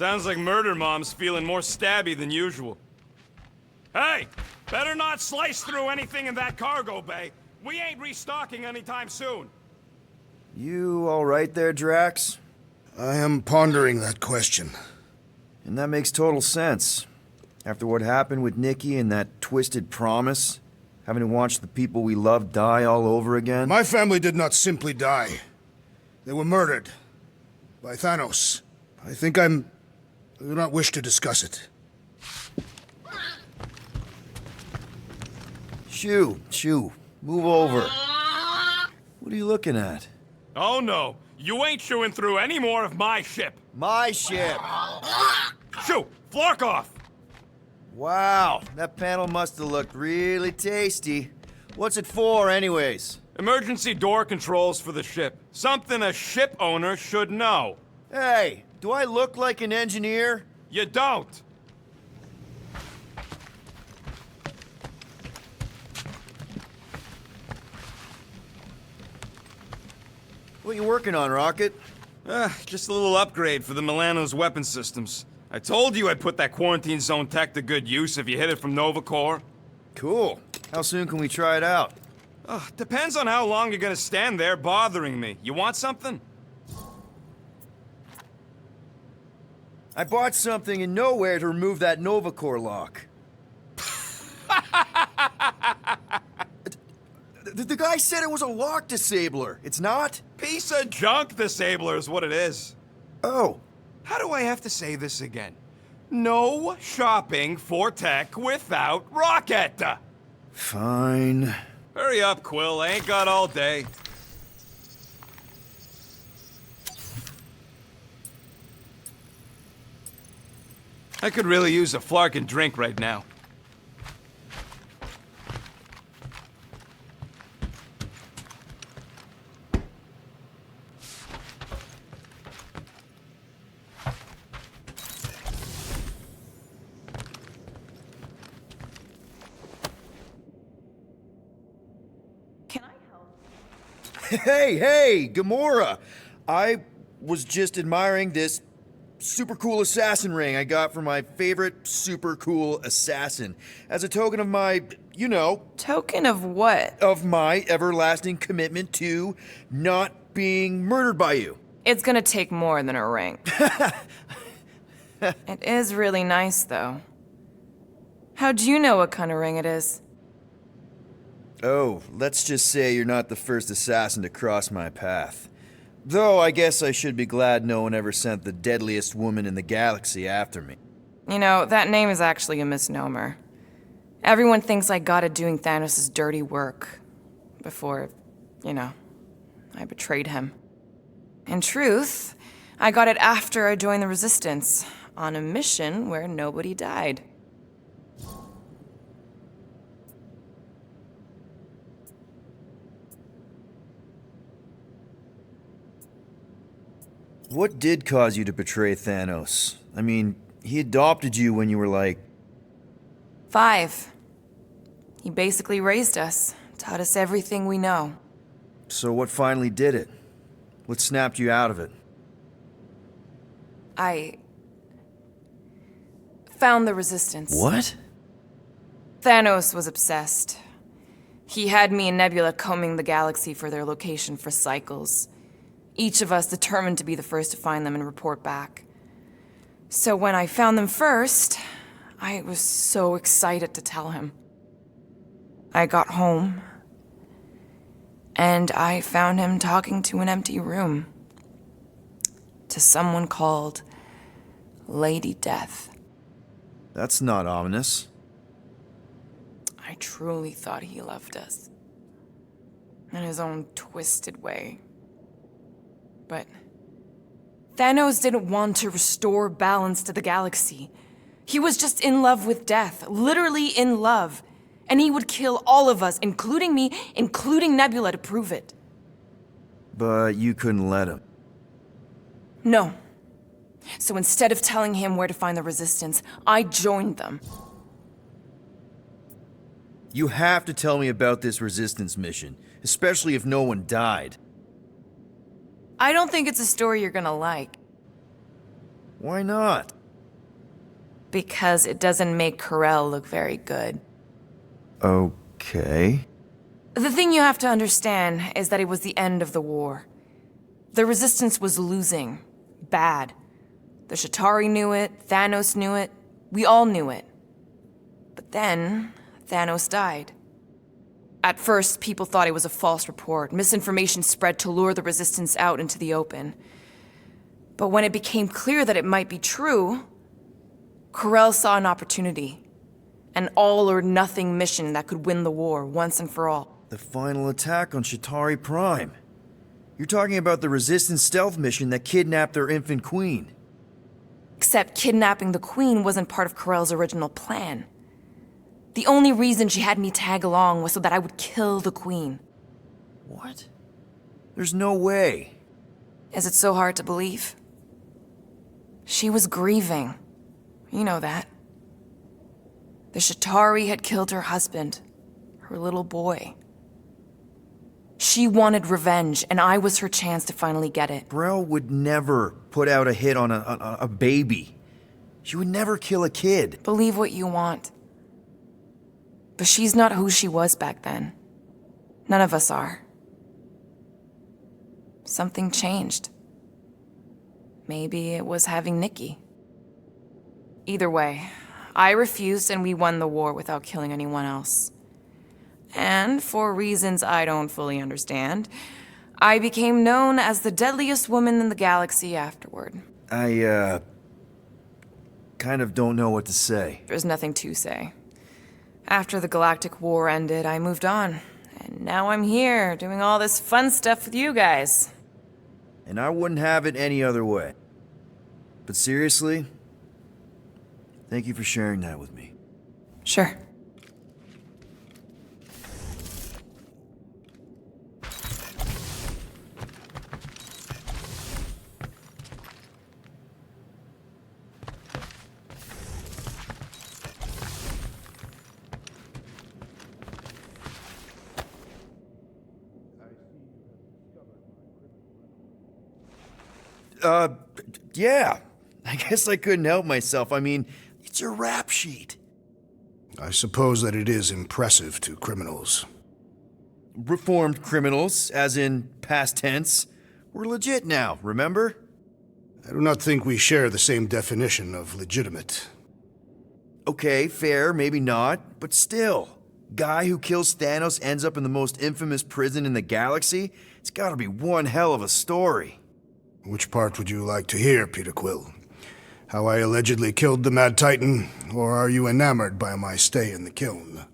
Sounds like Murder Mom's feeling more stabby than usual. Hey! Better not slice through anything in that cargo bay. We ain't restocking anytime soon. You alright there, Drax? I am pondering that question. And that makes total sense. After what happened with Nikki and that twisted promise, having to watch the people we love die all over again. My family did not simply die. They were murdered. By Thanos. I do not wish to discuss it. Shoo, move over. What are you looking at? Oh no, you ain't chewing through any more of my ship. My ship! Shoo, flark off! Wow, that panel must have looked really tasty. What's it for, anyways? Emergency door controls for the ship. Something a ship owner should know. Hey, do I look like an engineer? You don't. What you working on, Rocket? Just a little upgrade for the Milano's weapon systems. I told you I'd put that quarantine zone tech to good use if you hit it from Nova Corps. Cool. How soon can we try it out? Depends on how long you're gonna stand there bothering me. You want something? I bought something in nowhere to remove that Nova Corps lock. The guy said it was a lock disabler. It's not? Piece of junk disabler is what it is. Oh. How do I have to say this again? No shopping for tech without Rocket! Fine. Hurry up, Quill. I ain't got all day. I could really use a flarkin' drink right now. Can I help? Hey, Gamora! I was just admiring this super cool assassin ring I got from my favorite super cool assassin. As a token of my, Token of what? of my everlasting commitment to not being murdered by you. It's gonna take more than a ring. It is really nice, though. How'd you know what kind of ring it is? Oh, let's just say you're not the first assassin to cross my path. Though I guess I should be glad no one ever sent the deadliest woman in the galaxy after me. You know, that name is actually a misnomer. Everyone thinks I got it doing Thanos' dirty work. Before, I betrayed him. In truth, I got it after I joined the Resistance, on a mission where nobody died. What did cause you to betray Thanos? I mean, he adopted you when you were like... 5. He basically raised us, taught us everything we know. So what finally did it? What snapped you out of it? I found the Resistance. What? Thanos was obsessed. He had me and Nebula combing the galaxy for their location for cycles. Each of us determined to be the first to find them and report back. So when I found them first, I was so excited to tell him. I got home, and I found him talking to an empty room. To someone called Lady Death. That's not ominous. I truly thought he loved us. In his own twisted way. But Thanos didn't want to restore balance to the galaxy. He was just in love with death, literally in love. And he would kill all of us, including me, including Nebula, to prove it. But you couldn't let him. No. So instead of telling him where to find the Resistance, I joined them. You have to tell me about this Resistance mission, especially if no one died. I don't think it's a story you're gonna like. Why not? Because it doesn't make Corell look very good. Okay. The thing you have to understand is that it was the end of the war. The Resistance was losing. Bad. The Chitauri knew it, Thanos knew it, we all knew it. But then, Thanos died. At first, people thought it was a false report. Misinformation spread to lure the Resistance out into the open. But when it became clear that it might be true, Corell saw an opportunity. An all-or-nothing mission that could win the war once and for all. The final attack on Chitauri Prime. You're talking about the Resistance stealth mission that kidnapped their infant queen. Except kidnapping the Queen wasn't part of Corell's original plan. The only reason she had me tag along was so that I would kill the Queen. What? There's no way. Is it so hard to believe? She was grieving. You know that. The Chitauri had killed her husband, her little boy. She wanted revenge, and I was her chance to finally get it. Grell would never put out a hit on a baby. She would never kill a kid. Believe what you want. But she's not who she was back then. None of us are. Something changed. Maybe it was having Nikki. Either way, I refused and we won the war without killing anyone else. And for reasons I don't fully understand, I became known as the deadliest woman in the galaxy afterward. I, kind of don't know what to say. There's nothing to say. After the Galactic War ended, I moved on. And now I'm here, doing all this fun stuff with you guys. And I wouldn't have it any other way. But seriously, thank you for sharing that with me. Sure. Yeah. I guess I couldn't help myself. I mean, it's your rap sheet. I suppose that it is impressive to criminals. Reformed criminals, as in past tense. We're legit now, remember? I do not think we share the same definition of legitimate. Okay, fair, maybe not, but still. Guy who kills Thanos ends up in the most infamous prison in the galaxy? It's gotta be one hell of a story. Which part would you like to hear, Peter Quill? How I allegedly killed the Mad Titan, or are you enamored by my stay in the kiln?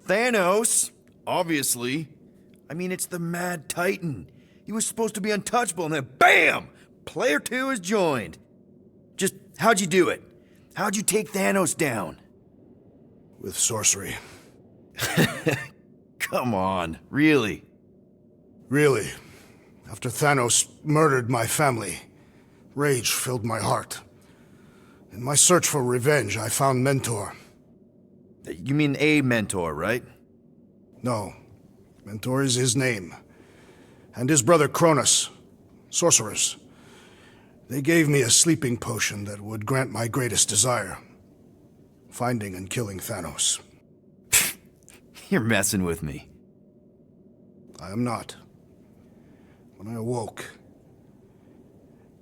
Thanos? Obviously. I mean, it's the Mad Titan. He was supposed to be untouchable, and then BAM! Player 2 is joined. Just, how'd you do it? How'd you take Thanos down? With sorcery. Come on, really? Really. After Thanos murdered my family, rage filled my heart. In my search for revenge, I found Mentor. You mean a mentor, right? No. Mentor is his name. And his brother Cronus, sorcerers. They gave me a sleeping potion that would grant my greatest desire. Finding and killing Thanos. You're messing with me. I am not. When I awoke,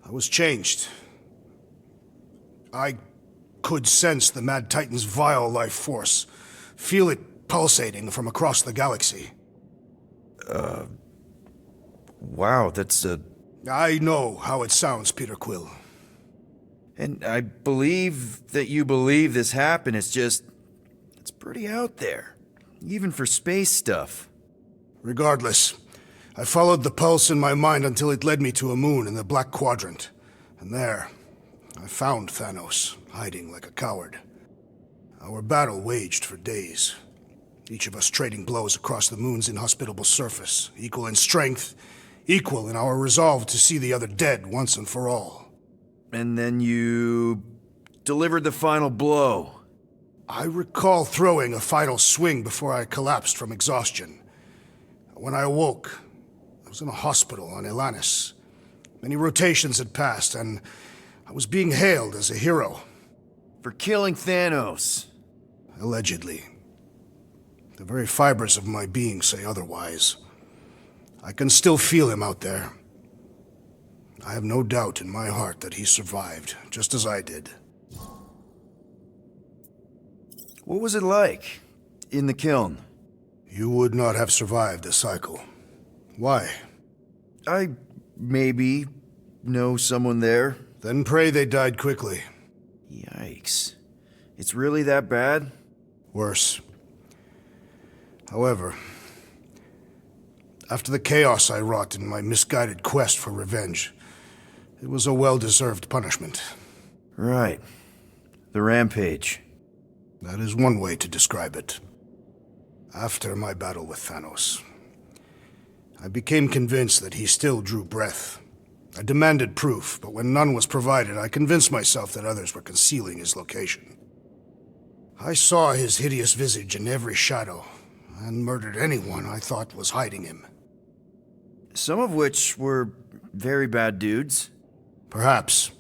I was changed. I could sense the Mad Titan's vile life force, feel it pulsating from across the galaxy. Wow, that's I know how it sounds, Peter Quill. And I believe that you believe this happened. It's just, it's pretty out there. Even for space stuff. Regardless, I followed the pulse in my mind until it led me to a moon in the Black Quadrant. And there, I found Thanos, hiding like a coward. Our battle waged for days. Each of us trading blows across the moon's inhospitable surface, equal in strength, equal in our resolve to see the other dead once and for all. And then you delivered the final blow. I recall throwing a final swing before I collapsed from exhaustion. When I awoke, I was in a hospital on Elanis. Many rotations had passed, and I was being hailed as a hero. For killing Thanos. Allegedly. The very fibers of my being say otherwise. I can still feel him out there. I have no doubt in my heart that he survived, just as I did. What was it like in the kiln? You would not have survived a cycle. Why? I maybe know someone there. Then pray they died quickly. Yikes. It's really that bad? Worse. However, after the chaos I wrought in my misguided quest for revenge, it was a well-deserved punishment. Right. The rampage. That is one way to describe it. After my battle with Thanos, I became convinced that he still drew breath. I demanded proof, but when none was provided, I convinced myself that others were concealing his location. I saw his hideous visage in every shadow, and murdered anyone I thought was hiding him. Some of which were very bad dudes. Perhaps.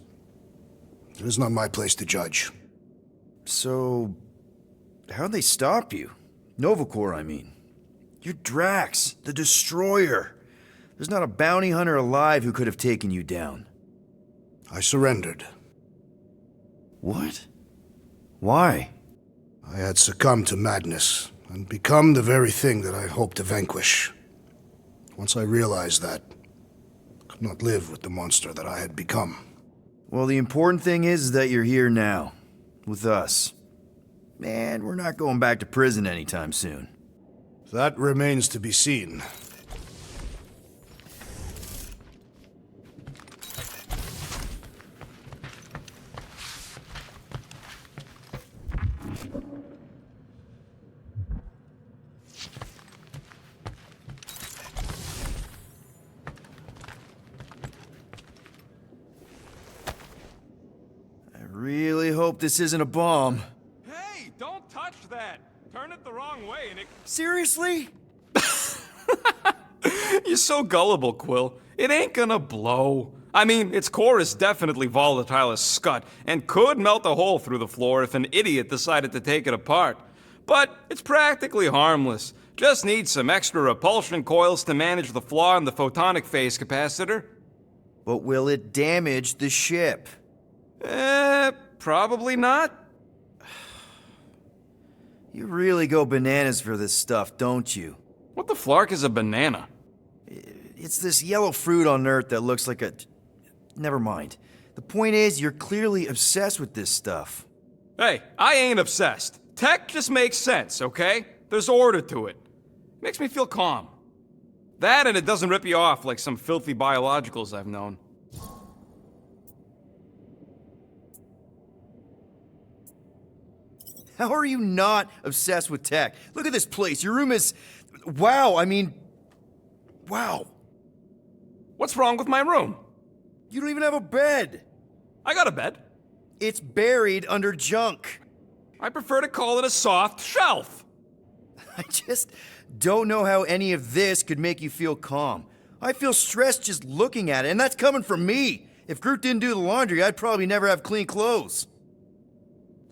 It is not my place to judge. So, how'd they stop you? Nova Corps, I mean. You're Drax, the Destroyer. There's not a bounty hunter alive who could have taken you down. I surrendered. What? Why? I had succumbed to madness, and become the very thing that I hoped to vanquish. Once I realized that, I could not live with the monster that I had become. Well, the important thing is that you're here now, with us. Man, we're not going back to prison anytime soon. That remains to be seen. I really hope this isn't a bomb. Hey, don't touch that! Turn it the wrong way and it... Seriously? You're so gullible, Quill. It ain't gonna blow. I mean, its core is definitely volatile as scut, and could melt a hole through the floor if an idiot decided to take it apart. But it's practically harmless. Just needs some extra repulsion coils to manage the flaw in the photonic phase capacitor. But will it damage the ship? Probably not. You really go bananas for this stuff, don't you? What the flark is a banana? It's this yellow fruit on Earth that looks like a... Never mind. The point is, you're clearly obsessed with this stuff. Hey, I ain't obsessed. Tech just makes sense, okay? There's order to it. Makes me feel calm. That and it doesn't rip you off like some filthy biologicals I've known. How are you not obsessed with tech? Look at this place. Your room is... Wow, I mean... Wow. What's wrong with my room? You don't even have a bed. I got a bed. It's buried under junk. I prefer to call it a soft shelf. I just don't know how any of this could make you feel calm. I feel stressed just looking at it, and that's coming from me. If Groot didn't do the laundry, I'd probably never have clean clothes.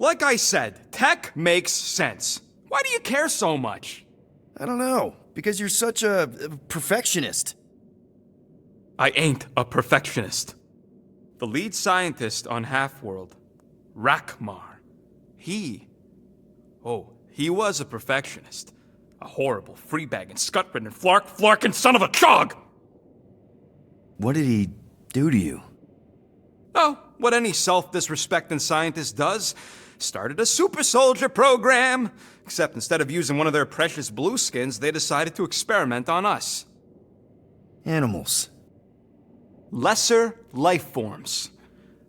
Like I said, tech makes sense. Why do you care so much? I don't know, because you're such a perfectionist. I ain't a perfectionist. The lead scientist on Half-World, Rakmar, he was a perfectionist. A horrible, free-bagging, scut-ridden, flarkin' son of a chog! What did he do to you? Oh, what any self-disrespecting scientist does. Started a super soldier program. Except instead of using one of their precious blueskins, they decided to experiment on us. Animals. Lesser life forms.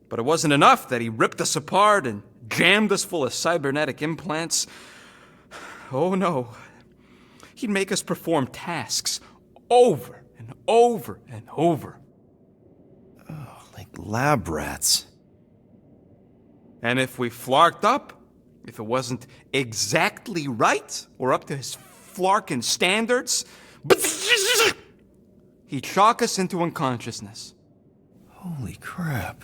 But it wasn't enough that he ripped us apart and jammed us full of cybernetic implants. Oh no. He'd make us perform tasks over and over and over. Like lab rats. And if we flarked up, if it wasn't exactly right or up to his flarkin' standards, he'd shock us into unconsciousness. Holy crap.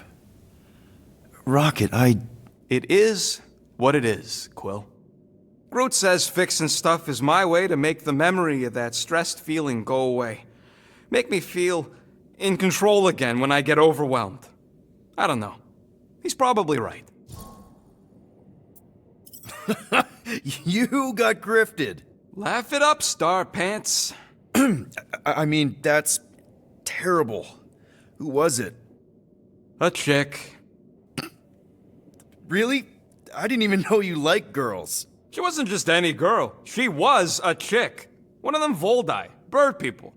Rocket, It is what it is, Quill. Groot says fixing stuff is my way to make the memory of that stressed feeling go away. Make me feel in control again when I get overwhelmed. I don't know. He's probably right. You got grifted. Laugh it up, Star Pants. I mean, that's terrible. Who was it? A chick. Really? I didn't even know you liked girls. She wasn't just any girl. She was a chick. One of them Voldi, bird people.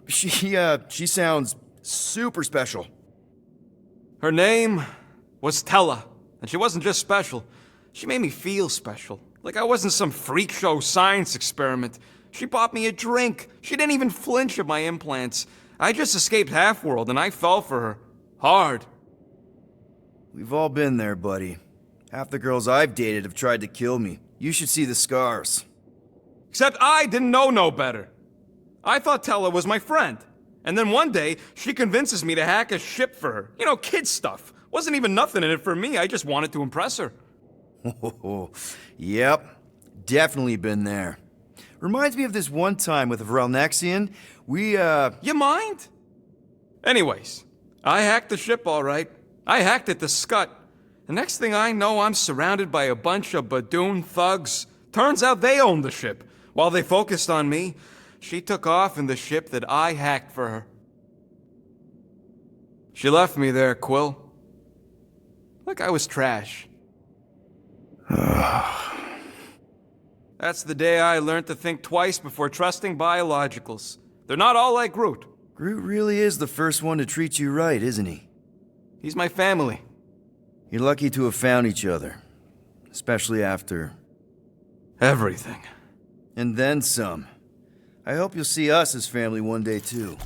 She sounds super special. Her name was Tella, and she wasn't just special. She made me feel special, like I wasn't some freak show science experiment. She bought me a drink. She didn't even flinch at my implants. I just escaped Half-World, and I fell for her. Hard. We've all been there, buddy. Half the girls I've dated have tried to kill me. You should see the scars. Except I didn't know no better. I thought Tella was my friend. And then one day, she convinces me to hack a ship for her. You know, kid stuff. Wasn't even nothing in it for me, I just wanted to impress her. Yep, definitely been there. Reminds me of this one time with Vrelnexian. You mind? Anyways, I hacked the ship all right. I hacked it to Scut. The next thing I know, I'm surrounded by a bunch of Badoon thugs. Turns out they owned the ship. While they focused on me, she took off in the ship that I hacked for her. She left me there, Quill. Like I was trash. That's the day I learned to think twice before trusting biologicals. They're not all like Groot. Groot really is the first one to treat you right, isn't he? He's my family. You're lucky to have found each other. Especially after... Everything. And then some. I hope you'll see us as family one day, too.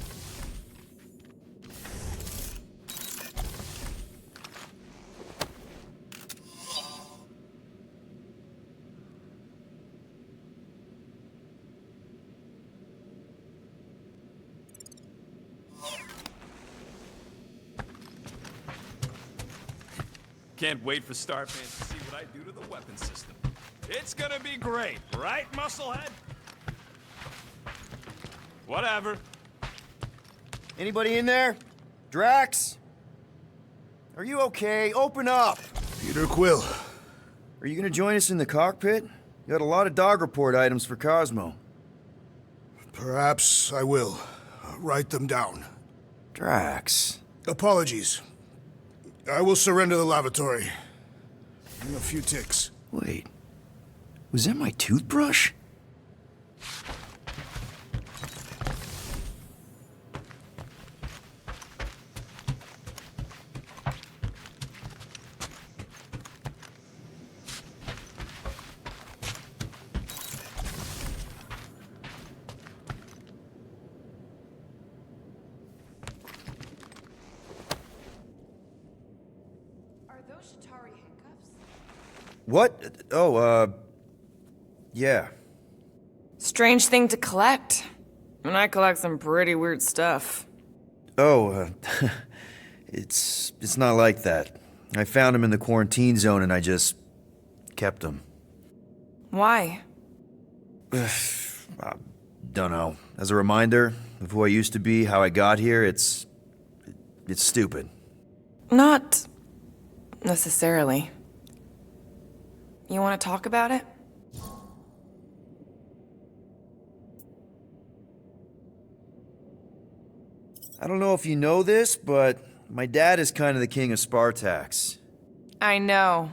Can't wait for Starfans to see what I do to the weapon system. It's gonna be great, right, Musclehead? Whatever. Anybody in there? Drax? Are you okay? Open up! Peter Quill. Are you gonna join us in the cockpit? You got a lot of dog report items for Cosmo. Perhaps I will. Write them down. Drax. Apologies. I will surrender the lavatory. In a few ticks. Wait. Was that my toothbrush? What? Oh, yeah. Strange thing to collect. And I collect some pretty weird stuff. Oh, it's not like that. I found him in the quarantine zone and I just kept him. Why? Don't know. As a reminder of who I used to be, how I got here, it's stupid. Not necessarily. You want to talk about it? I don't know if you know this, but my dad is kind of the king of Spartax. I know.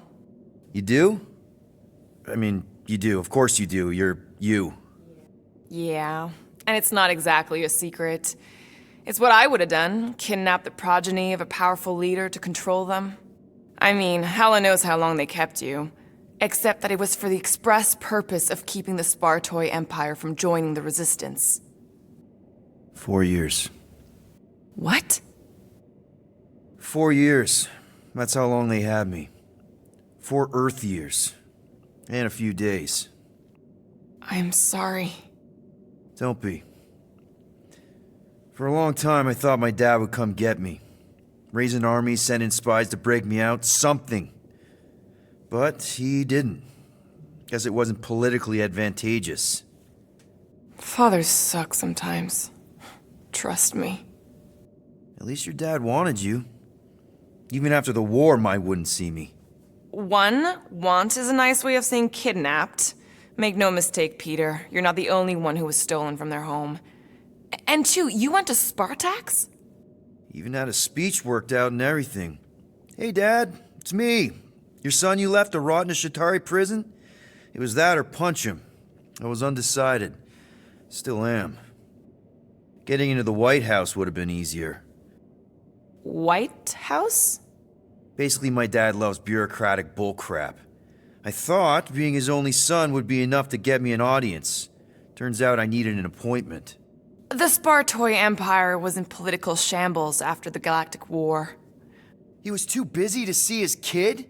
You do? I mean, you do. Of course you do. You're you. Yeah. And it's not exactly a secret. It's what I would have done. Kidnap the progeny of a powerful leader to control them. I mean, Hela knows how long they kept you. Except that it was for the express purpose of keeping the Spartoi Empire from joining the Resistance. 4 years. What? 4 years. That's how long they had me. 4 Earth years. And a few days. I'm sorry. Don't be. For a long time, I thought my dad would come get me. Raise an army, send in spies to break me out, something. But he didn't. Guess it wasn't politically advantageous. Fathers suck sometimes. Trust me. At least your dad wanted you. Even after the war, Mai wouldn't see me. Want is a nice way of saying kidnapped. Make no mistake, Peter. You're not the only one who was stolen from their home. And 2, you went to Spartax? Even had a speech worked out and everything. Hey, Dad, it's me. Your son you left to rot in a Chitauri prison? It was that or punch him. I was undecided. Still am. Getting into the White House would have been easier. White House? Basically, my dad loves bureaucratic bullcrap. I thought being his only son would be enough to get me an audience. Turns out I needed an appointment. The Spartoi Empire was in political shambles after the Galactic War. He was too busy to see his kid?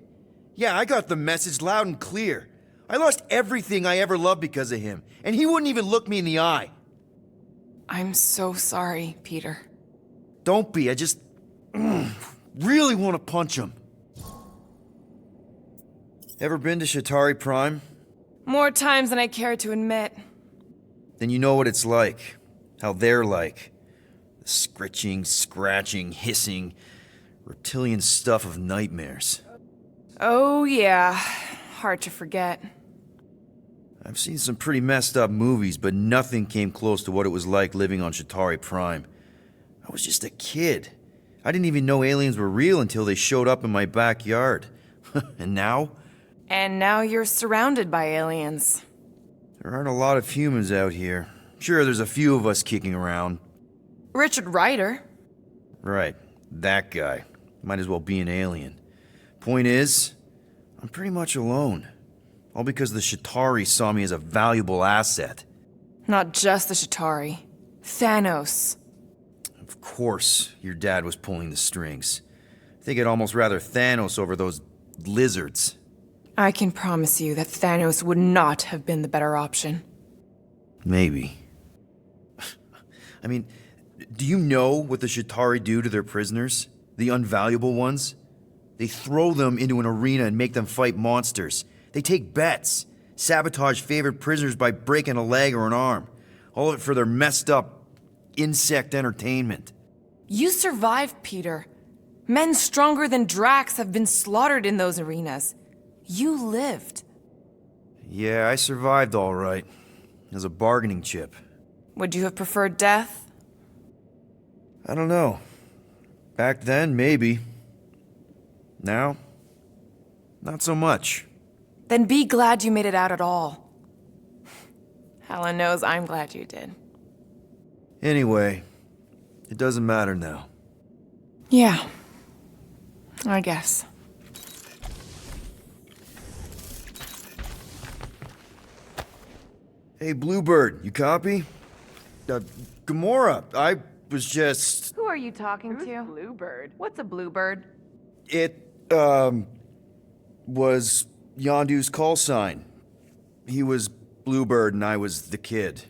Yeah, I got the message loud and clear. I lost everything I ever loved because of him, and he wouldn't even look me in the eye. I'm so sorry, Peter. Don't be, I just really want to punch him. Ever been to Chitauri Prime? More times than I care to admit. Then you know what it's like. How they're like. The scritching, scratching, hissing, reptilian stuff of nightmares. Oh yeah, hard to forget. I've seen some pretty messed up movies, but nothing came close to what it was like living on Chitauri Prime. I was just a kid. I didn't even know aliens were real until they showed up in my backyard. And now? And now you're surrounded by aliens. There aren't a lot of humans out here. Sure, there's a few of us kicking around. Richard Ryder. Right, that guy. Might as well be an alien. Point is, I'm pretty much alone. All because the Chitauri saw me as a valuable asset. Not just the Chitauri. Thanos. Of course, your dad was pulling the strings. I think I'd almost rather Thanos over those lizards. I can promise you that Thanos would not have been the better option. Maybe. I mean, do you know what the Chitauri do to their prisoners? The unvaluable ones? They throw them into an arena and make them fight monsters. They take bets, sabotage favorite prisoners by breaking a leg or an arm. All of it for their messed up insect entertainment. You survived, Peter. Men stronger than Drax have been slaughtered in those arenas. You lived. Yeah, I survived all right. As a bargaining chip. Would you have preferred death? I don't know. Back then, maybe. Now, not so much. Then be glad you made it out at all. Helen knows I'm glad you did. Anyway, it doesn't matter now. Yeah, I guess. Hey, Bluebird, you copy? Gamora, I was just... Who are you talking to? Bluebird. What's a bluebird? It, was Yondu's call sign. He was Bluebird and I was the kid.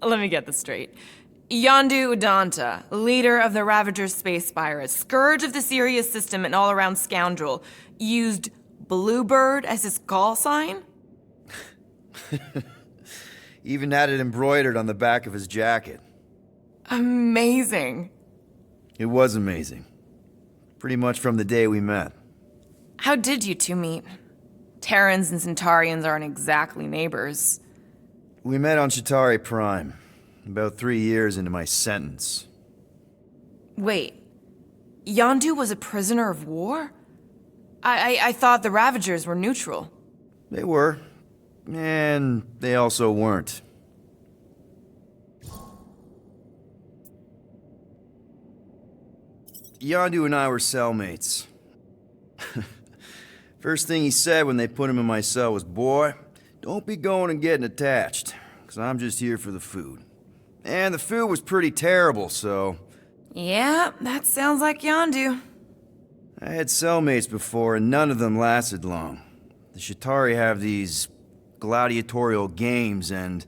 Let me get this straight. Yondu Udanta, leader of the Ravager space virus, scourge of the Sirius system and all-around scoundrel, used Bluebird as his call sign? Even had it embroidered on the back of his jacket. Amazing. It was amazing. Pretty much from the day we met. How did you two meet? Terrans and Centaurians aren't exactly neighbors. We met on Chitauri Prime, about 3 years into my sentence. Wait, Yondu was a prisoner of war? I thought the Ravagers were neutral. They were, and they also weren't. Yondu and I were cellmates. First thing he said when they put him in my cell was, "Boy, don't be going and getting attached, because I'm just here for the food." And the food was pretty terrible, so... Yeah, that sounds like Yondu. I had cellmates before, and none of them lasted long. The Chitauri have these gladiatorial games, and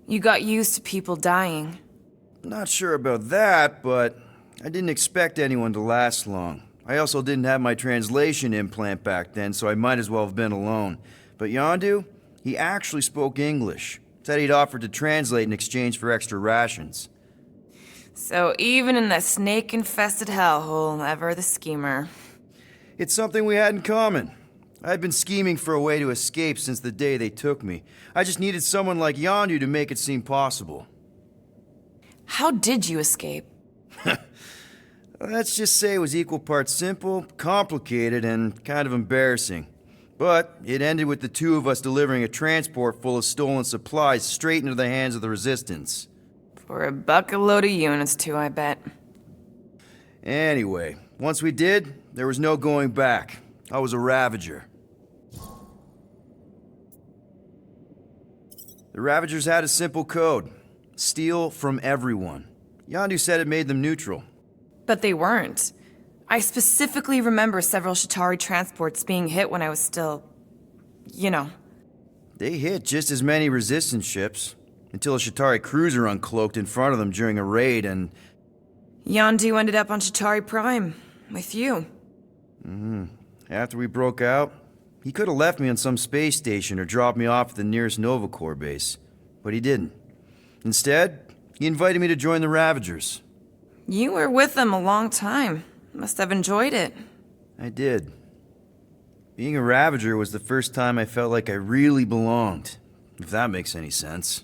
You got used to people dying. not sure about that, but I didn't expect anyone to last long. I also didn't have my translation implant back then, so I might as well have been alone. But Yondu, he actually spoke English. Said he'd offered to translate in exchange for extra rations. So even in that snake-infested hellhole, ever the schemer. It's something we had in common. I'd been scheming for a way to escape since the day they took me. I just needed someone like Yondu to make it seem possible. How did you escape? Let's just say it was equal parts simple, complicated, and kind of embarrassing. But it ended with the two of us delivering a transport full of stolen supplies straight into the hands of the Resistance. For a bucket load of units, too, I bet. Anyway, once we did, there was no going back. I was a Ravager. The Ravagers had a simple code. Steal from everyone. Yondu said it made them neutral. But they weren't. I specifically remember several Chitauri transports being hit when I was still... you know. They hit just as many Resistance ships, until a Chitauri cruiser uncloaked in front of them during a raid and... Yondu ended up on Chitauri Prime, with you. After we broke out, he could have left me on some space station or dropped me off at the nearest Nova Corps base. But he didn't. Instead, he invited me to join the Ravagers. You were with them a long time. Must have enjoyed it. I did. Being a Ravager was the first time I felt like I really belonged, if that makes any sense.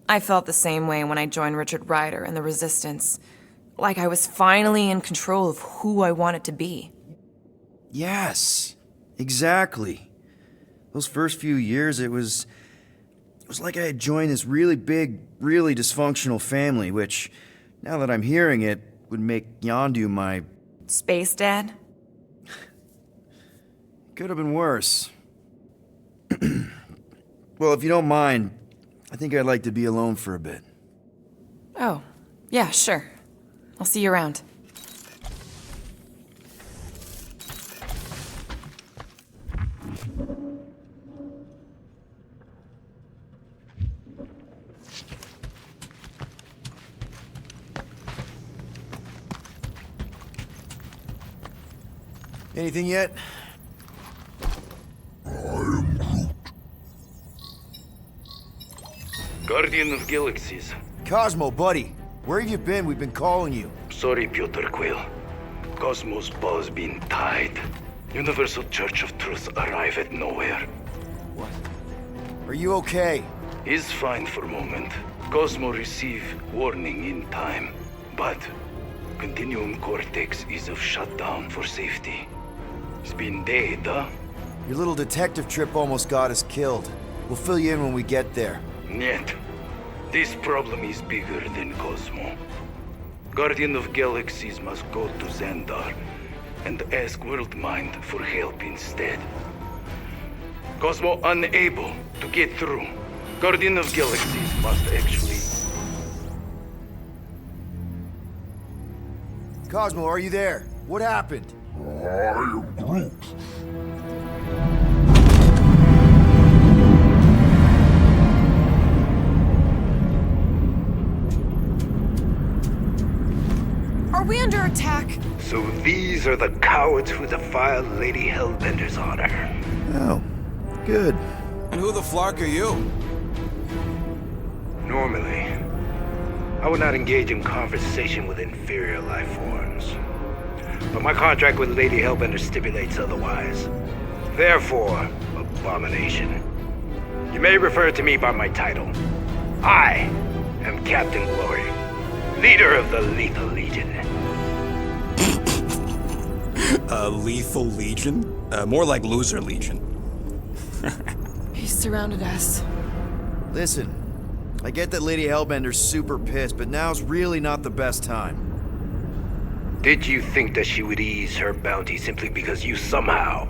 I felt the same way when I joined Richard Rider and the Resistance. Like I was finally in control of who I wanted to be. Yes, exactly. Those first few years, it was like I had joined this really big, really dysfunctional family, which, now that I'm hearing it, would make Yondu my... Space Dad? Could have been worse. Well, if you don't mind, I think I'd like to be alone for a bit. Oh, yeah, sure. I'll see you around. Anything yet? Guardian of Galaxies. Cosmo, buddy. Where have you been? We've been calling you. Sorry, Peter Quill. Cosmos ball's been tied. Universal Church of Truth arrive at nowhere. What? Are you okay? He's fine for a moment. Cosmo receive warning in time. But Continuum Cortex is of shutdown for safety. It's been dead, huh? Your little detective trip almost got us killed. We'll fill you in when we get there. Niet. This problem is bigger than Cosmo. Guardian of Galaxies must go to Xandar and ask Worldmind for help instead. Cosmo unable to get through. Guardian of Galaxies must actually... Cosmo, are you there? What happened? I am Groot. Are we under attack? So these are the cowards who defiled Lady Hellbender's honor. Oh, good. And who the flark are you? Normally, I would not engage in conversation with inferior life forms. But my contract with Lady Hellbender stipulates otherwise. Therefore, abomination. You may refer to me by my title. I am Captain Glory, leader of the Lethal Legion. Lethal Legion? More like Loser Legion. He surrounded us. Listen, I get that Lady Hellbender's super pissed, but now's really not the best time. Did you think that she would ease her bounty simply because you somehow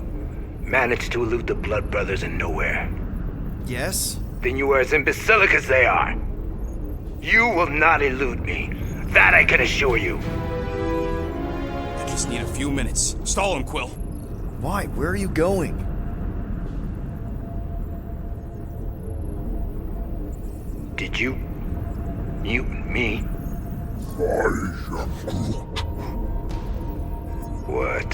managed to elude the Blood Brothers in nowhere? Yes? Then you are as imbecilic as they are. You will not elude me. That I can assure you. I just need a few minutes. Stall him, Quill. Why? Where are you going? Did you mute me? What?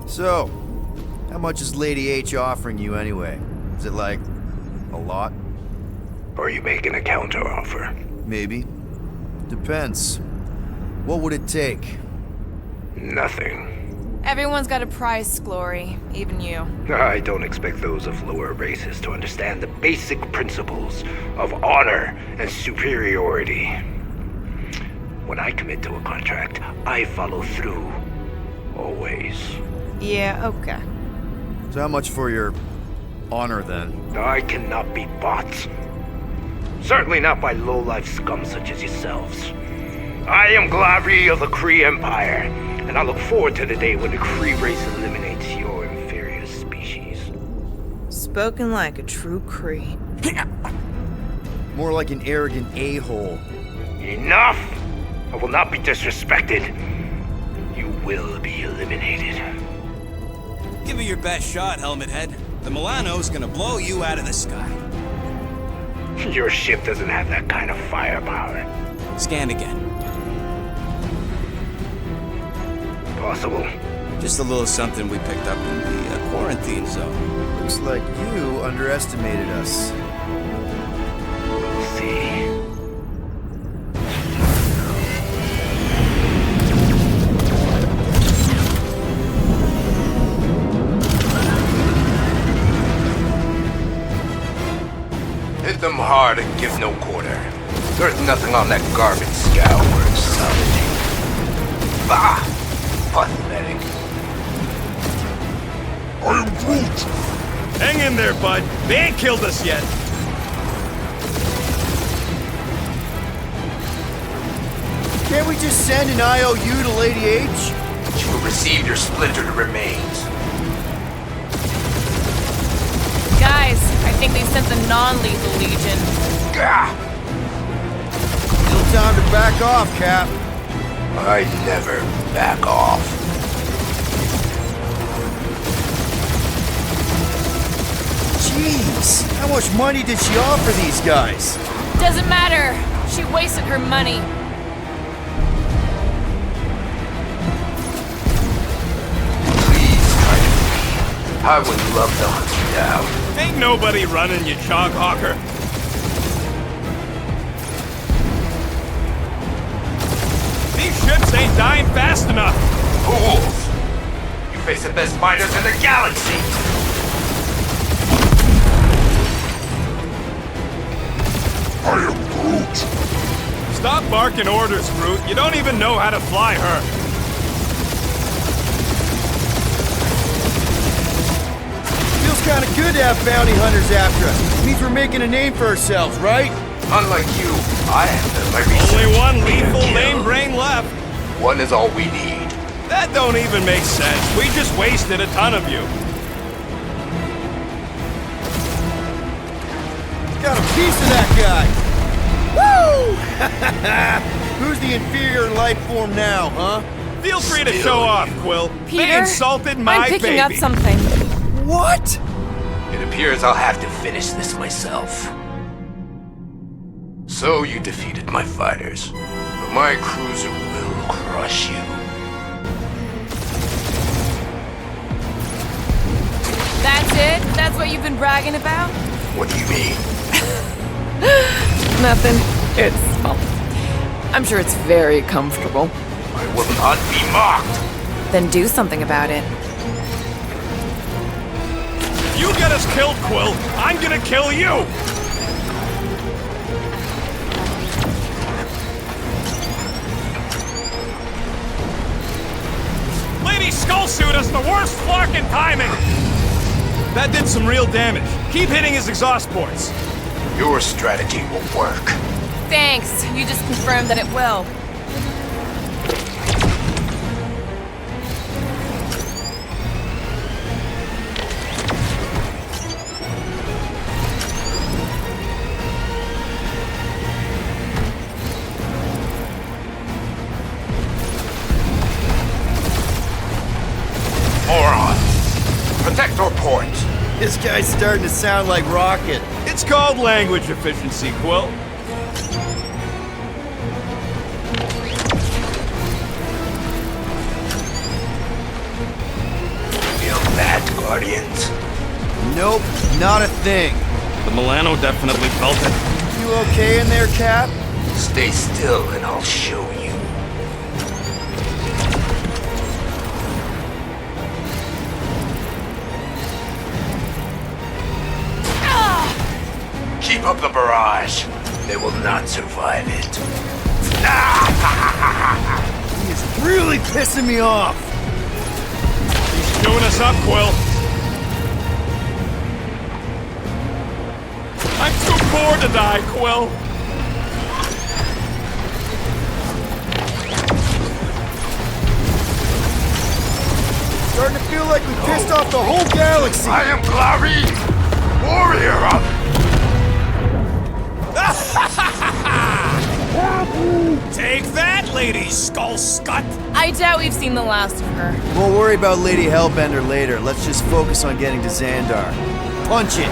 So, how much is Lady H offering you anyway? Is it like a lot? Are you making a counteroffer? Maybe. Depends. What would it take? Nothing. Everyone's got a price, Glory, even you. I don't expect those of lower races to understand the basic principles of honor and superiority. When I commit to a contract, I follow through. Always. Yeah, okay. So how much for your honor then? I cannot be bought. Certainly not by low-life scum such as yourselves. I am Glavri of the Kree Empire, and I look forward to the day when the Kree race eliminates your inferior species. Spoken like a true Kree. More like an arrogant a-hole. Enough! I will not be disrespected. You will be eliminated. Give it your best shot, Helmet Head. The Milano's gonna blow you out of the sky. Your ship doesn't have that kind of firepower. Scan again. Possible. Just a little something we picked up in the quarantine zone. Looks like you underestimated us. We'll see. Hit them hard and give no quarter. There's nothing on that garbage scow worth salvaging. Bah! Pathetic. I am Groot! Hang in there, bud. They ain't killed us yet. Can't we just send an IOU to Lady H? You will receive your splintered remains. Guys, I think they sent the non-lethal legion. Gah! Still time to back off, Cap. I never back off. Jeez, how much money did she offer these guys? Doesn't matter. She wasted her money. Please try to flee. I would love to hunt you down. Ain't nobody running, you chog hawker. These ships ain't dying fast enough. Fools! You face the best miners in the galaxy! I am Groot! Stop barking orders, Groot. You don't even know how to fly her. Feels kind of good to have bounty hunters after us. Means we're making a name for ourselves, right? Unlike you, I have done my research. Only one and lethal kill. lame brain left. One is all we need. That don't even make sense. We just wasted a ton of you. Got a piece of that guy. Woo! Who's the inferior life form now, huh? Feel free to show off, Quill. Peter, They insulted my I'm picking baby. up something. What? It appears I'll have to finish this myself. So you defeated my fighters, but my cruiser will crush you. That's it? That's what you've been bragging about? What do you mean? Nothing. It's, well, I'm sure it's very comfortable. I will not be mocked! Then do something about it. If you get us killed, Quill, I'm gonna kill you! Lady Skullsuit has the worst flarkin' timing! That did some real damage. Keep hitting his exhaust ports. Your strategy will work. Thanks. You just confirmed that it will. This guy's starting to sound like Rocket. It's called language efficiency, Quill. Feel that, Guardians? Nope, not a thing. The Milano definitely felt it. You okay in there, Cap? Stay still and I'll show you. Keep up the barrage. They will not survive it. He is really pissing me off. He's chewing us up, Quill. I'm too poor to die, Quill. Starting to feel like we pissed off the whole galaxy. I am Clary, warrior of... Take that, Lady Skull Scut! I doubt we've seen the last of her. We'll worry about Lady Hellbender later. Let's just focus on getting to Xandar. Punch it!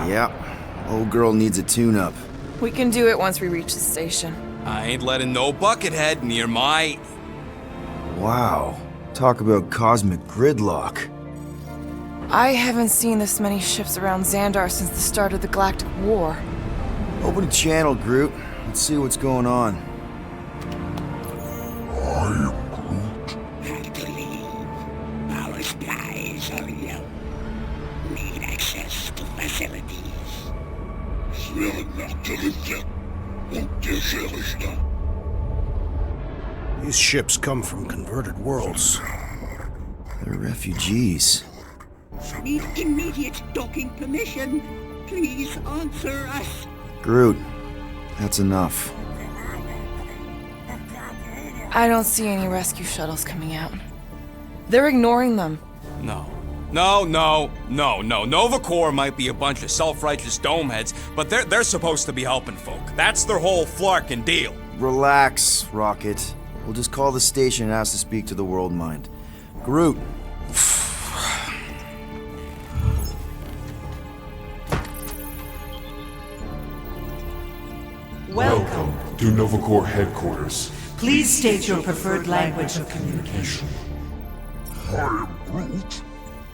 Yep. Old girl needs a tune-up. We can do it once we reach the station. I ain't letting no buckethead near my... Wow. Talk about cosmic gridlock. I haven't seen this many ships around Xandar since the start of the Galactic War. Open a channel, Groot. Let's see what's going on. I am Groot. Hard to leave. Our skies are yellow. Need access to facilities. Sven nachgerittet und Geschirrrichter. These ships come from converted worlds. They're refugees. Need immediate docking permission. Please answer us. Groot, that's enough. I don't see any rescue shuttles coming out. They're ignoring them. No. Nova Corps might be a bunch of self-righteous domeheads, but they're supposed to be helping folk. That's their whole flarkin' deal. Relax, Rocket. We'll just call the station and ask to speak to the World Mind. Groot. Welcome to Nova Corps headquarters. Please state your preferred language of communication. I am Groot.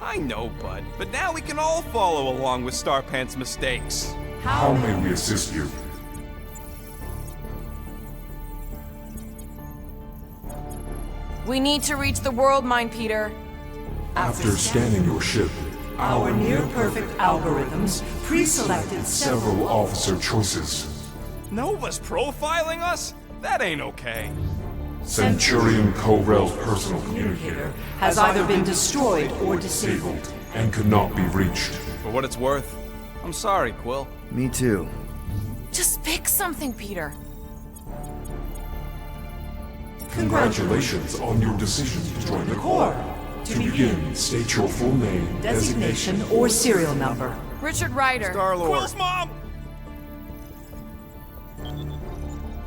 I know, bud, but now we can all follow along with Starpant's mistakes. How may we assist you? We need to reach the World Mind, Peter. After scanning your ship, Our near-perfect algorithms pre-selected several officer choices. Nova's profiling us? That ain't okay. Centurion Co-Rel's personal communicator has either been destroyed or disabled. disabled and could not be reached. For what it's worth, I'm sorry, Quill. Me too. Just pick something, Peter. Congratulations on your decision to join the Corps. To begin, state your full name, Designation or serial number. Richard Ryder. Star-Lord. Quill's mom!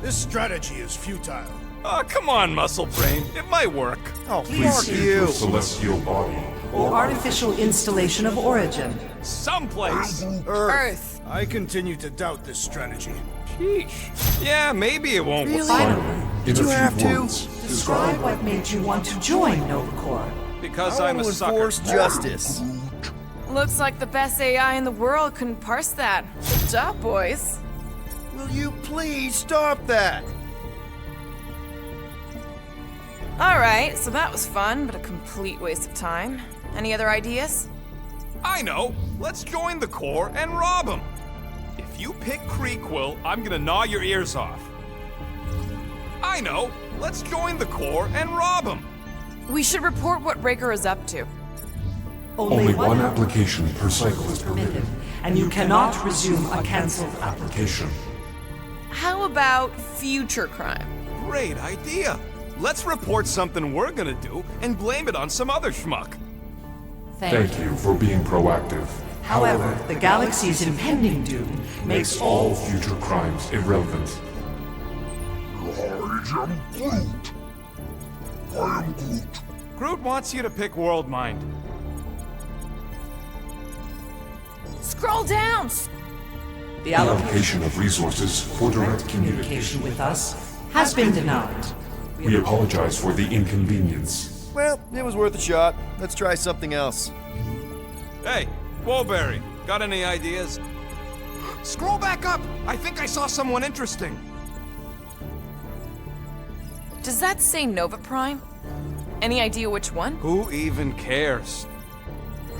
This strategy is futile. Oh, come on, Muscle Brain. It might work. Oh, Please fuck state you. your celestial body. Or artificial installation of origin. Someplace. Earth. I continue to doubt this strategy. Sheesh. Yeah, maybe it won't work. Finally, in you a have few to? words, Describe what made you want to join Nova Corps. Because I I'm want a to sucker. enforce justice. Looks like the best AI in the world couldn't parse that. Good job, boys. Will you please stop that? Alright, so that was fun, but a complete waste of time. Any other ideas? I know. Let's join the Corps and rob them. If you pick Quill, I'm gonna gnaw your ears off. I know. Let's join the Corps and rob them. We should report what Raker is up to. only one application per cycle is permitted. And you cannot resume a cancelled Application. How about future crime? Great idea. Let's report something we're gonna do and blame it on some other schmuck. Thank you for being proactive. However, the galaxy's impending doom makes all future crimes irrelevant. I am Groot. I am Groot. Groot wants you to pick World Mind. Scroll down! the Allocation of resources for direct communication with us has been denied. We apologize for the inconvenience. Well, it was worth a shot. Let's try something else. Hey, Woolberry, got any ideas? Scroll back up! I think I saw someone interesting. Does that say Nova Prime? Any idea which one? Who even cares?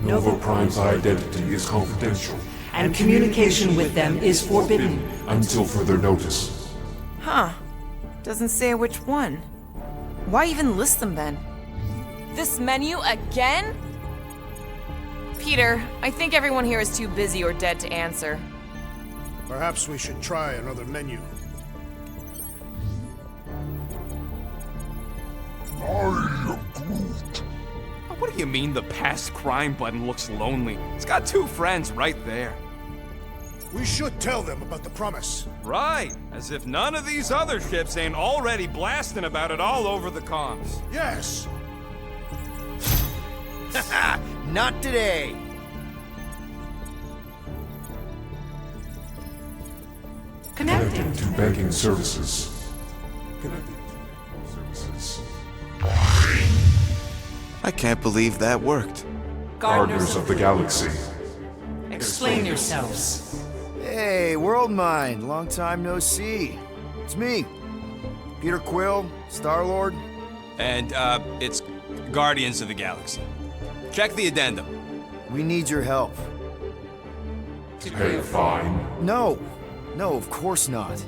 Nova Prime's identity is confidential And communication with them is forbidden. until further notice. Huh. Doesn't say which one. Why even list them then? This menu again? Peter, I think everyone here is too busy or dead to answer. Perhaps we should try another menu. I am Groot. What do you mean the past crime button looks lonely? It's got two friends right there. We should tell them about the promise. Right, as if none of these other ships ain't already blasting about it all over the comms. Yes! Not today. Connecting. To banking services. Connecting to banking services. I can't believe that worked. Gardeners of the Galaxy. Explain yourselves. Hey, World Mind. Long time no see. It's me. Peter Quill, Star-Lord. And, it's Guardians of the Galaxy. Check the addendum. We need your help. Pay a fine. No. No, of course not.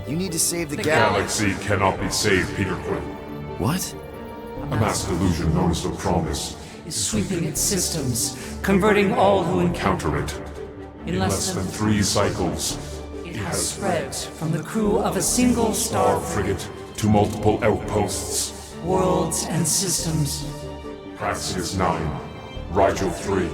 You need to save the Galaxy cannot be saved, Peter Quill. What? A mass delusion known as the Promise. Is sweeping its systems, converting all who encounter Counter it. in Less than 3 cycles. it has spread from the crew of a single star Frigate to multiple outposts. worlds and systems. Praxius 9. Rigel 3.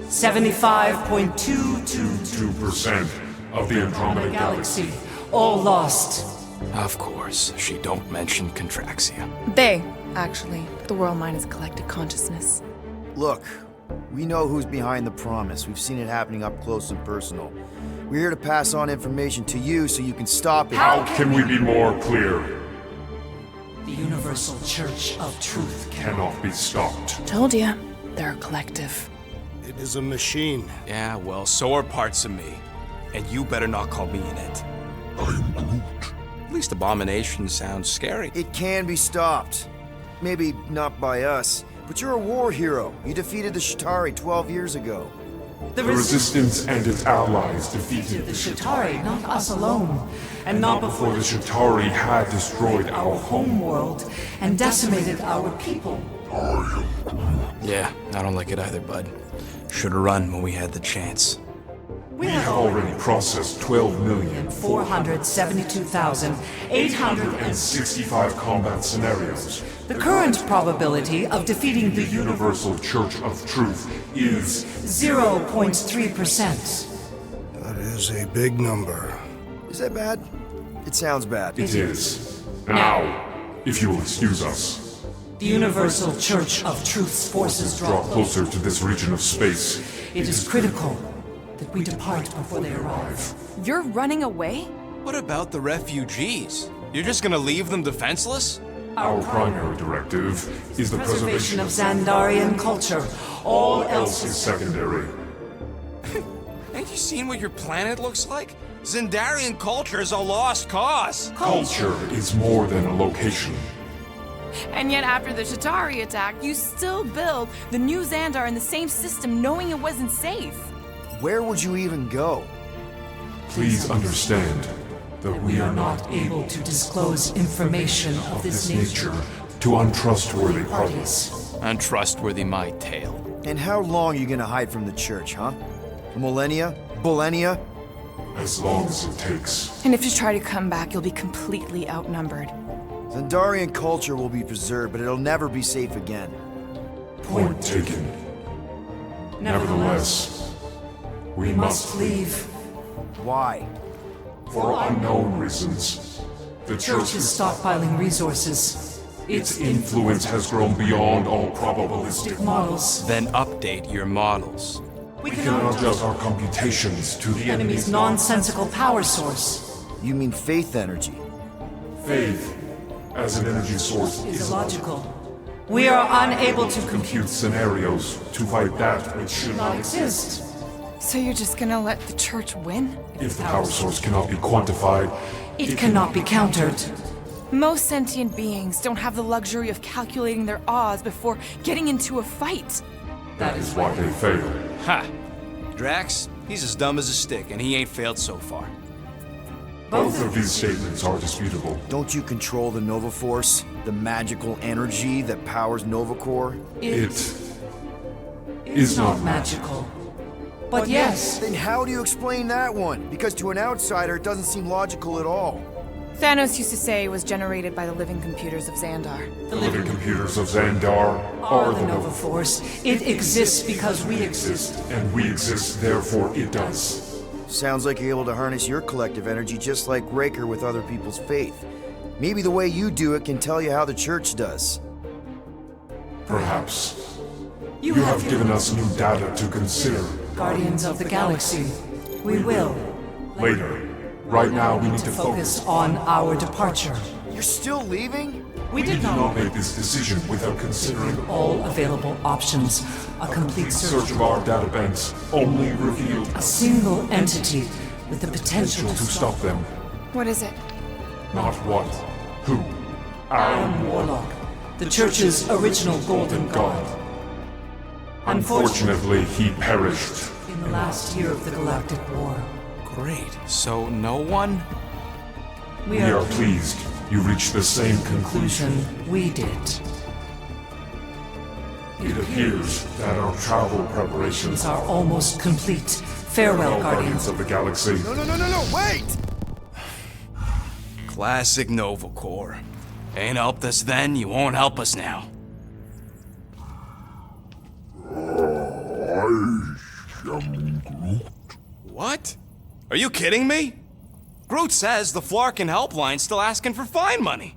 75.222 2% of the Andromeda Galaxy. galaxy, all lost. Of course, she don't mention Contraxia. They, actually. The World Mind is collective consciousness. Look, we know who's behind the promise. We've seen it happening up close and personal. We're here to pass on information to you so you can stop it. How can we be more clear? The Universal Church of Truth Cannot be stopped. Told ya. They're a collective. It is a machine. Yeah, well, so are parts of me. And you better not call me in it. I am Groot. At least Abomination sounds scary. It can be stopped. Maybe not by us, but you're a war hero. You defeated the Shatari 12 years ago. The Resistance and its allies defeated the Shatari, not us alone, and not before before the Shatari had destroyed our home. home world and decimated our people. Yeah, I don't like it either, bud. Should've run when we had the chance. We We have already processed 472,800. 12,472,865 combat scenarios. The current probability of defeating the Universal Church of Truth is 0.3%. That is a big number. Is that bad? It sounds bad. It is. Now, if you will excuse us, The Universal Church of Truth's forces draw closer to this region of space. It is critical that we depart before they arrive. You're running away? What about the refugees? You're just gonna leave them defenseless? Our primary directive is the Preservation of Xandarian culture. All else is is secondary. Ain't you seen what your planet looks like? Xandarian culture is a lost cause. Culture is more than a location. And yet after the Shatari attack, you still build the new Xandar in the same system knowing it wasn't safe. Where would you even go? Please understand that we are not able to disclose information of this nature to untrustworthy parties. Untrustworthy my tale. And how long are you gonna hide from the church, huh? A millennia? Millennia? as long as it takes. And if you try to come back, you'll be completely outnumbered. Xandarian culture will be preserved, but it'll never be safe again. Point taken. Nevertheless, We must leave. Why? For unknown reasons. The Church Church is stockpiling resources. Its influence has grown beyond all probabilistic Models. Then update your models. We We can adjust our computations to the enemy's nonsensical power source You mean faith energy? faith as an energy source is is illogical. We are unable to compute scenarios to fight that which should not not exist. So you're just gonna let the church win? If the power source cannot be quantified, It cannot be countered. Most sentient beings don't have the luxury of calculating their odds before getting into a fight. that is why they fail. Ha! Drax, he's as dumb as a stick, and he ain't failed so far. Both of these statements are disputable. Don't you control the Nova Force? The magical energy that powers Nova Corps? It is not magical. But yes, Then how do you explain that one? Because to an outsider, it doesn't seem logical at all. Thanos used to say it was generated by the living computers of Xandar. the living computers of Xandar are the Nova Force. It exists because we exist. and we exist, therefore it does. Sounds like you're able to harness your collective energy just like Raker with other people's faith. Maybe the way you do it can tell you how the church does. Perhaps. You have given us new data to consider. Guardians of the Galaxy. We will. Later. Right now we need to Focus focus. on our departure. You're still leaving? We We did did not not make this decision without considering all available options. A complete search search. of our databanks only revealed A single entity with the potential to stop them. What is it? Not what, who, our Warlock, the Church's original golden god. Unfortunately, he perished. In the last year of the Galactic War, Great. So no one? we We are are pleased you reached the same conclusion. conclusion we did. It appears that our travel preparations These are almost complete. Farewell, Guardians. of the Galaxy. No, wait! Classic Nova Corps. Ain't helped us then, you won't help us now. I am Groot. What? Are you kidding me? Groot says the Flarkin helpline's still asking for fine money.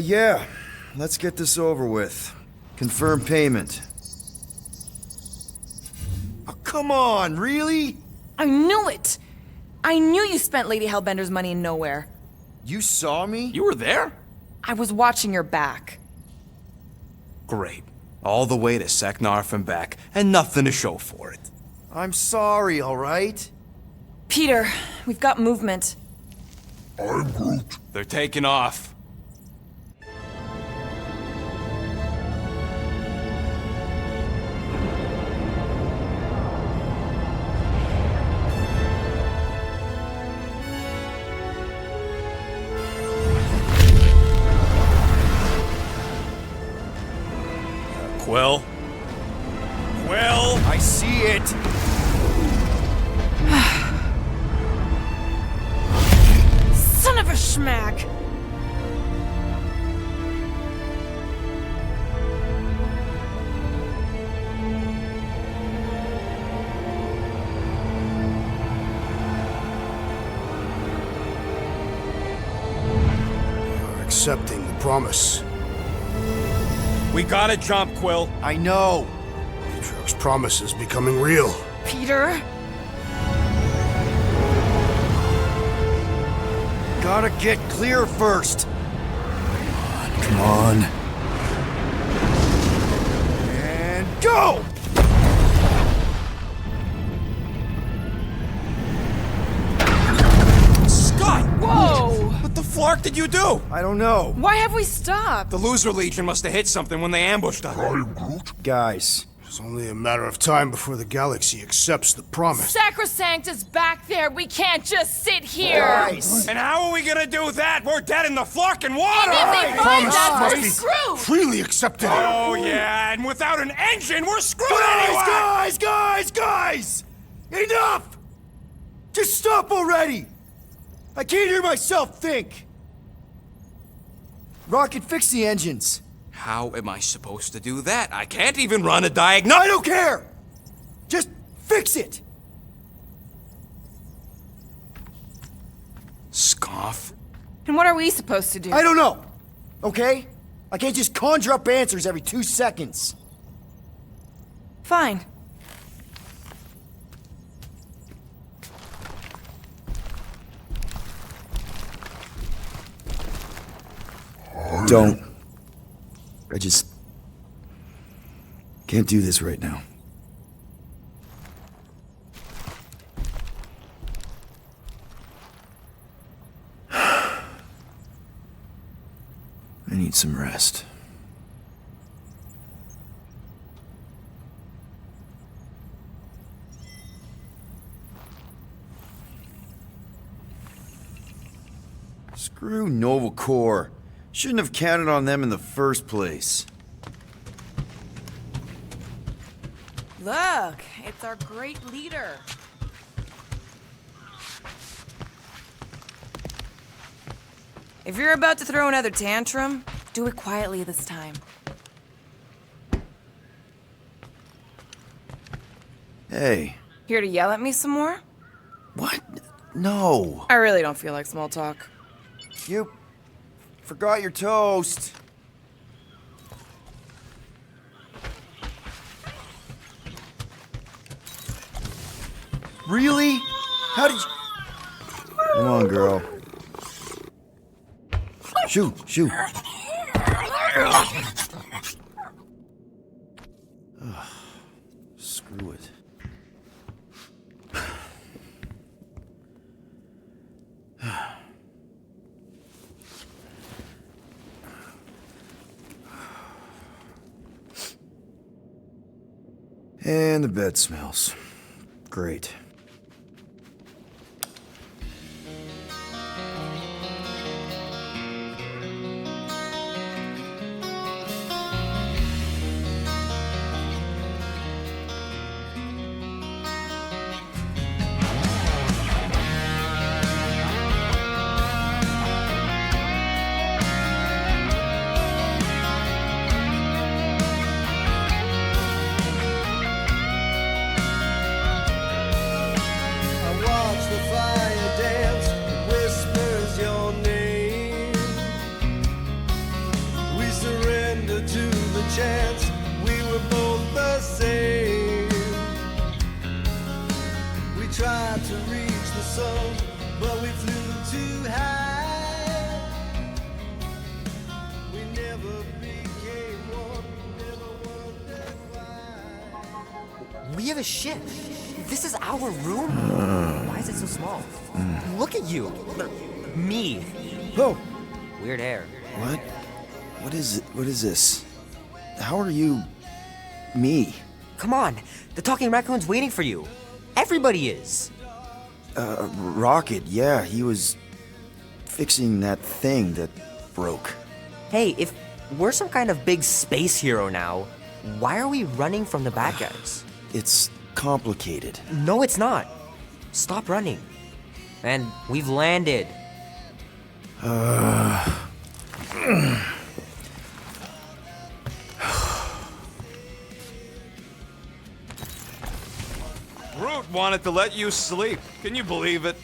Yeah. Let's get this over with. Confirm payment. Oh, come on, really? I knew it! I knew you spent Lady Hellbender's money in nowhere. You saw me? You were there? I was watching your back. Great. All the way to Seknarf and back, and nothing to show for it. I'm sorry, alright? Peter, we've got movement. I'm Groot. They're taking off. Quill? Quill? I see it! Son of a schmack! You're accepting the promise. We gotta jump, Quill. I know! Atriox's promise is becoming real. Peter? Gotta get clear first! Come on. And go! Scott! Whoa! What the flark did you do? I don't know. Why have we stopped? The Loser Legion must have hit something when they ambushed us. I'm Groot. Guys, It's only a matter of time before the galaxy accepts the promise. Sacrosanct is back there. We can't just sit here. Nice. And how are we gonna do that? We're dead in the fucking water! And if they find Promise us, must we're be screwed. freely accepted. Oh, yeah, and without an engine, we're screwed anyway! Guys! Enough! Just stop already! I can't hear myself think! Rocket, fix the engines. How am I supposed to do that? I can't even run a diagnose. I don't care! Just fix it! Scoff. And what are we supposed to do? I don't know, okay? I can't just conjure up answers every 2 seconds. Fine. Don't. I just can't do this right now. I need some rest. Screw Nova Corps. Shouldn't have counted on them in the first place. Look, it's our great leader. If you're about to throw another tantrum, do it quietly this time. Hey. Here to yell at me some more? What? No. I really don't feel like small talk. You forgot your toast. Really? How did you... Come on, girl. Shoot. Ugh, screw it. And the bed smells great. chance we were both the same. We tried to reach the sun, but we flew too high. We never became one, never wondered why. We have a ship. This is our room? Why is it so small? Look at you. Me. Oh. Weird hair. What? What is it? What is this? How are you... me? Come on. The talking raccoon's waiting for you. Everybody is. Rocket, yeah, he was fixing that thing that broke. Hey, if we're some kind of big space hero now, why are we running from the bad guys? It's complicated. No, it's not. Stop running. And we've landed. Groot wanted to let you sleep. Can you believe it?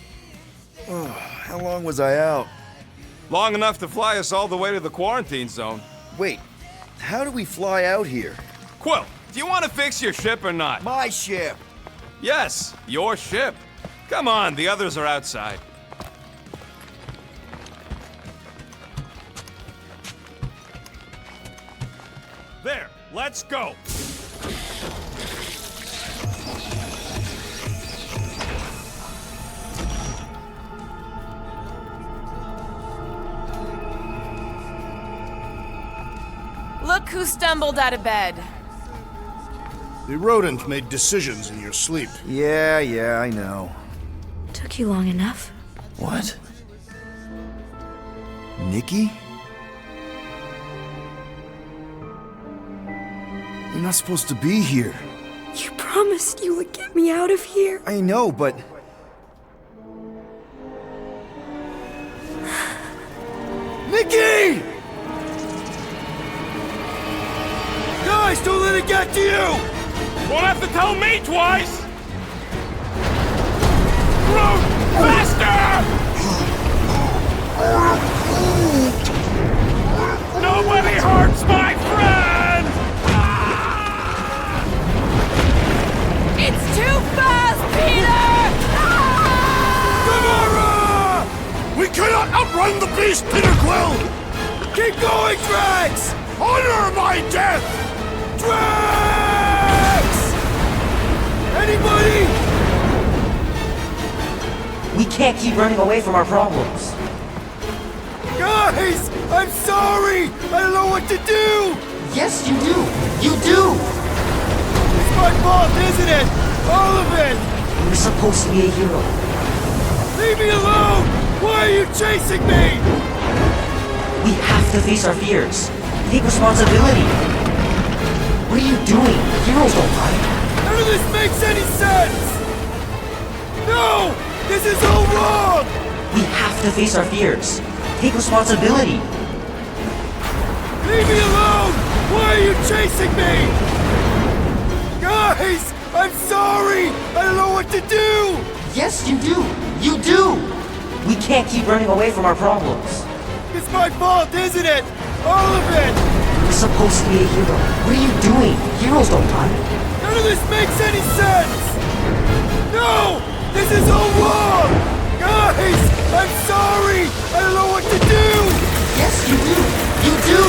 How long was I out? Long enough to fly us all the way to the quarantine zone. Wait, how do we fly out here? Quill, do you want to fix your ship or not? My ship! Yes, your ship. Come on, the others are outside. There, let's go. Look who stumbled out of bed. The rodent made decisions in your sleep. Yeah, I know. Took you long enough. What? Nikki? You're not supposed to be here. You promised you would get me out of here. I know, but... Nikki! Guys, don't let it get to you! Won't have to tell me twice! Groot! Faster! Nobody hurts my friend! It's too fast, Peter! Gamora! We cannot outrun the beast, Peter Quill! Keep going, Drax! Honor my death! Drax! Anybody? We can't keep running away from our problems. Guys! I'm sorry! I don't know what to do! Yes, you do! You do! It's my fault, isn't it? All of it! You're supposed to be a hero. Leave me alone! Why are you chasing me? We have to face our fears. Take responsibility. What are you doing? Heroes don't fight. None of this makes any sense! No! This is all wrong! We have to face our fears. Take responsibility. Leave me alone! Why are you chasing me? Guys! I'm sorry! I don't know what to do! Yes, you do! You do! We can't keep running away from our problems. It's my fault, isn't it? All of it! You're supposed to be a hero. What are you doing? Heroes don't fight. None of this makes any sense! No! This is all wrong! Guys! I'm sorry! I don't know what to do! Yes, you do! You do!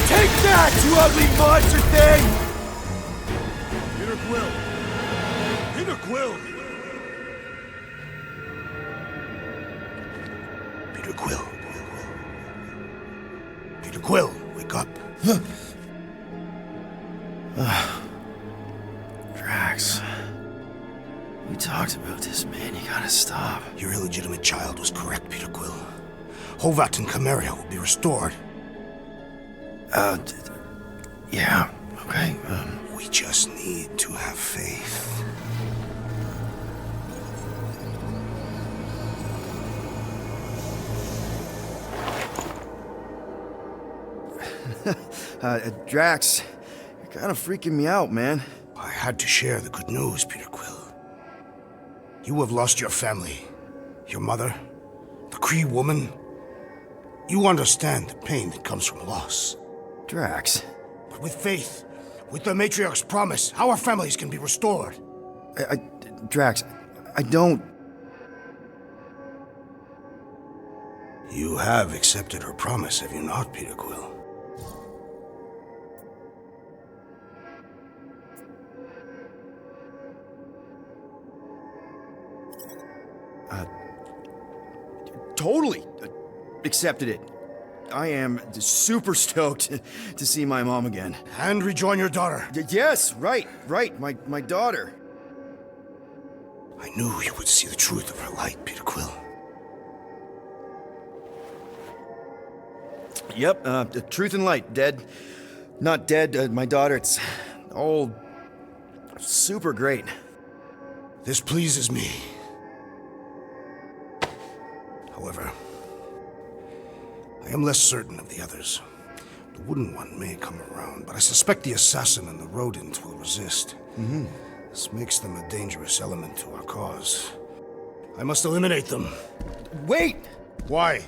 Take that, you ugly monster thing! Peter Quill! Peter Quill! Peter Quill. Peter Quill, wake up. Drax. We talked about this, man. You gotta stop. Your illegitimate child was correct, Peter Quill. Hovat and Chimeria will be restored. Yeah, okay, We just need to have faith. Drax, you're kind of freaking me out, man. I had to share the good news, Peter Quill. You have lost your family. Your mother, the Kree woman. You understand the pain that comes from loss. Drax. But with faith, with the Matriarch's promise, our families can be restored. Drax, I don't... You have accepted her promise, have you not, Peter Quill? Totally accepted it. I am super stoked to see my mom again. And rejoin your daughter. Yes, right, my daughter. I knew you would see the truth of her light, Peter Quill. Yep, the truth and light, dead. Not dead, my daughter, it's all super great. This pleases me. However, I am less certain of the others. The wooden one may come around, but I suspect the assassin and the rodent will resist. This makes them a dangerous element to our cause. I must eliminate them. Wait! Why?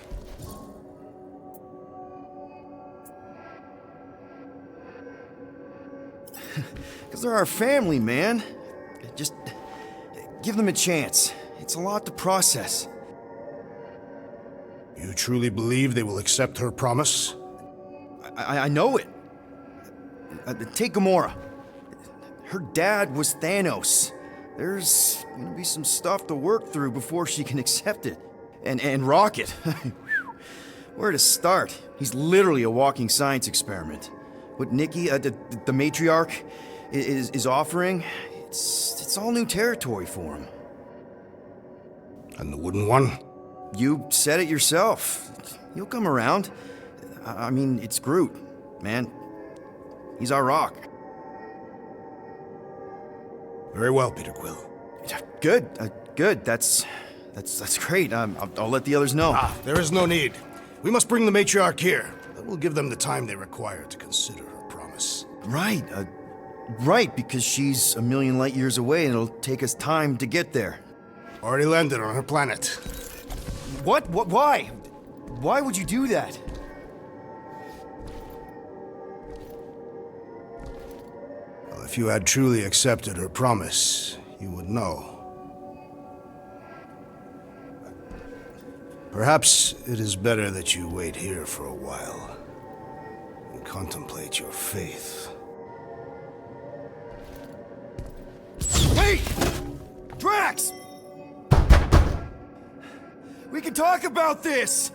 Because they're our family, man. Just give them a chance. It's a lot to process. You truly believe they will accept her promise? I know it. Take Gamora. Her dad was Thanos. There's gonna be some stuff to work through before she can accept it. And Rocket. Where to start? He's literally a walking science experiment. With Nikki, the matriarch, is offering, it's all new territory for him. And the wooden one? You said it yourself. He'll come around. I mean, it's Groot, man. He's our rock. Very well, Peter Quill. Good, good. That's great. I'll let the others know. There is no need. We must bring the matriarch here. That will give them the time they require to consider her promise. Right, right, because she's a million light years away and it'll take us time to get there. Already landed on her planet. What? Why? Why would you do that? Well, if you had truly accepted her promise, you would know. Perhaps it is better that you wait here for a while and contemplate your faith. Hey! Drax! We can talk about this!